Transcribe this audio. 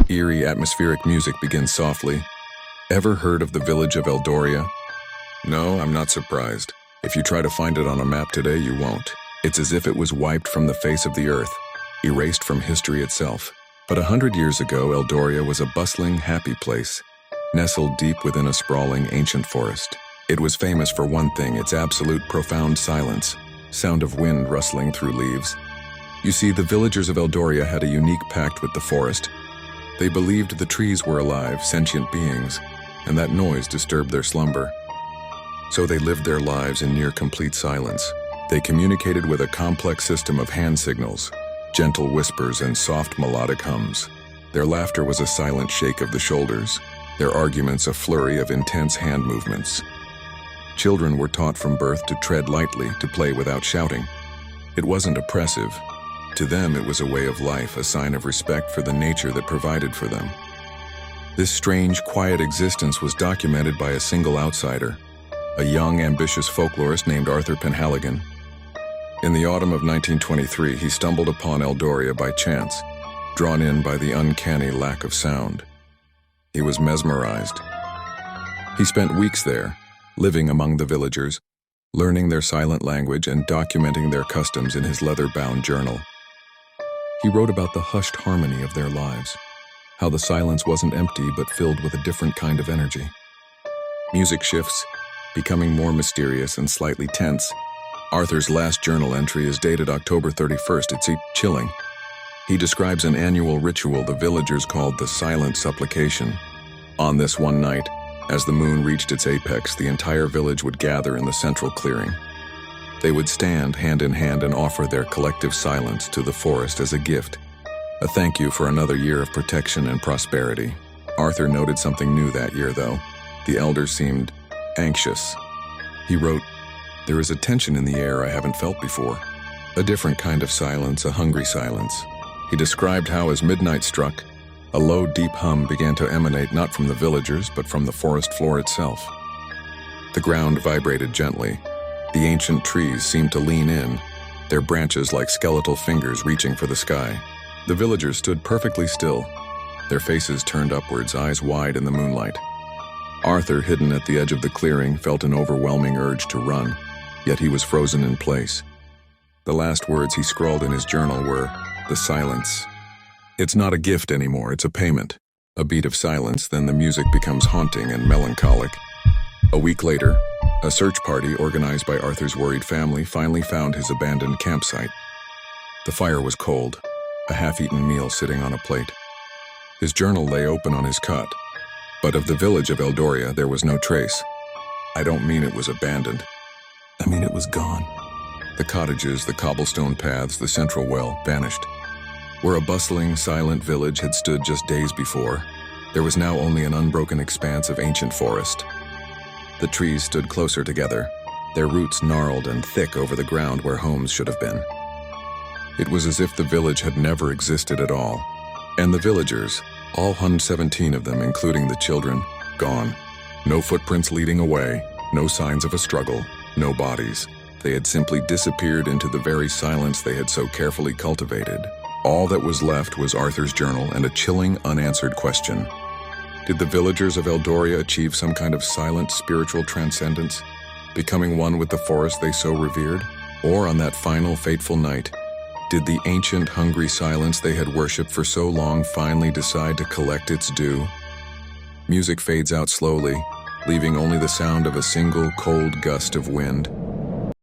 Eerie atmospheric music begins softly. Ever heard of the village of Eldoria? No, I'm not surprised. If you try to find it on a map today, you won't. It's as if it was wiped from the face of the earth, erased from history itself. But 100 years ago, Eldoria was a bustling, happy place, nestled deep within a sprawling, ancient forest. It was famous for one thing, its absolute profound silence, sound of wind rustling through leaves. You see, the villagers of Eldoria had a unique pact with the forest. They believed the trees were alive, sentient beings, and that noise disturbed their slumber. So they lived their lives in near complete silence. They communicated with a complex system of hand signals, gentle whispers and soft melodic hums. Their laughter was a silent shake of the shoulders, their arguments a flurry of intense hand movements. Children were taught from birth to tread lightly, to play without shouting. It wasn't oppressive. To them, it was a way of life, a sign of respect for the nature that provided for them. This strange, quiet existence was documented by a single outsider, a young, ambitious folklorist named Arthur Penhaligon. In the autumn of 1923, he stumbled upon Eldoria by chance, drawn in by the uncanny lack of sound. He was mesmerized. He spent weeks there, living among the villagers, learning their silent language and documenting their customs in his leather-bound journal. He wrote about the hushed harmony of their lives, how the silence wasn't empty but filled with a different kind of energy. Music shifts, becoming more mysterious and slightly tense. Arthur's last journal entry is dated October 31st. It's chilling. He describes an annual ritual the villagers called the Silent Supplication. On this one night, as the moon reached its apex, the entire village would gather in the central clearing. They would stand hand in hand and offer their collective silence to the forest as a gift, a thank you for another year of protection and prosperity. Arthur noted something new that year, though. The elders seemed anxious. He wrote, "There is a tension in the air I haven't felt before. A different kind of silence, a hungry silence." He described how as midnight struck, a low, deep hum began to emanate not from the villagers, but from the forest floor itself. The ground vibrated gently. The ancient trees seemed to lean in, their branches like skeletal fingers reaching for the sky. The villagers stood perfectly still, their faces turned upwards, eyes wide in the moonlight. Arthur, hidden at the edge of the clearing, felt an overwhelming urge to run, yet he was frozen in place. The last words he scrawled in his journal were, "The silence. It's not a gift anymore, it's a payment." A beat of silence, then the music becomes haunting and melancholic. A week later, a search party organized by Arthur's worried family finally found his abandoned campsite. The fire was cold, a half-eaten meal sitting on a plate. His journal lay open on his cot, but of the village of Eldoria there was no trace. I don't mean it was abandoned. I mean it was gone. The cottages, the cobblestone paths, the central well vanished. Where a bustling, silent village had stood just days before, there was now only an unbroken expanse of ancient forest. The trees stood closer together, their roots gnarled and thick over the ground where homes should have been. It was as if the village had never existed at all. And the villagers, all 117 of them, including the children, gone. No footprints leading away, no signs of a struggle, no bodies. They had simply disappeared into the very silence they had so carefully cultivated. All that was left was Arthur's journal and a chilling, unanswered question. Did the villagers of Eldoria achieve some kind of silent spiritual transcendence, becoming one with the forest they so revered? Or on that final fateful night, did the ancient, hungry silence they had worshipped for so long finally decide to collect its due? Music fades out slowly, leaving only the sound of a single cold gust of wind,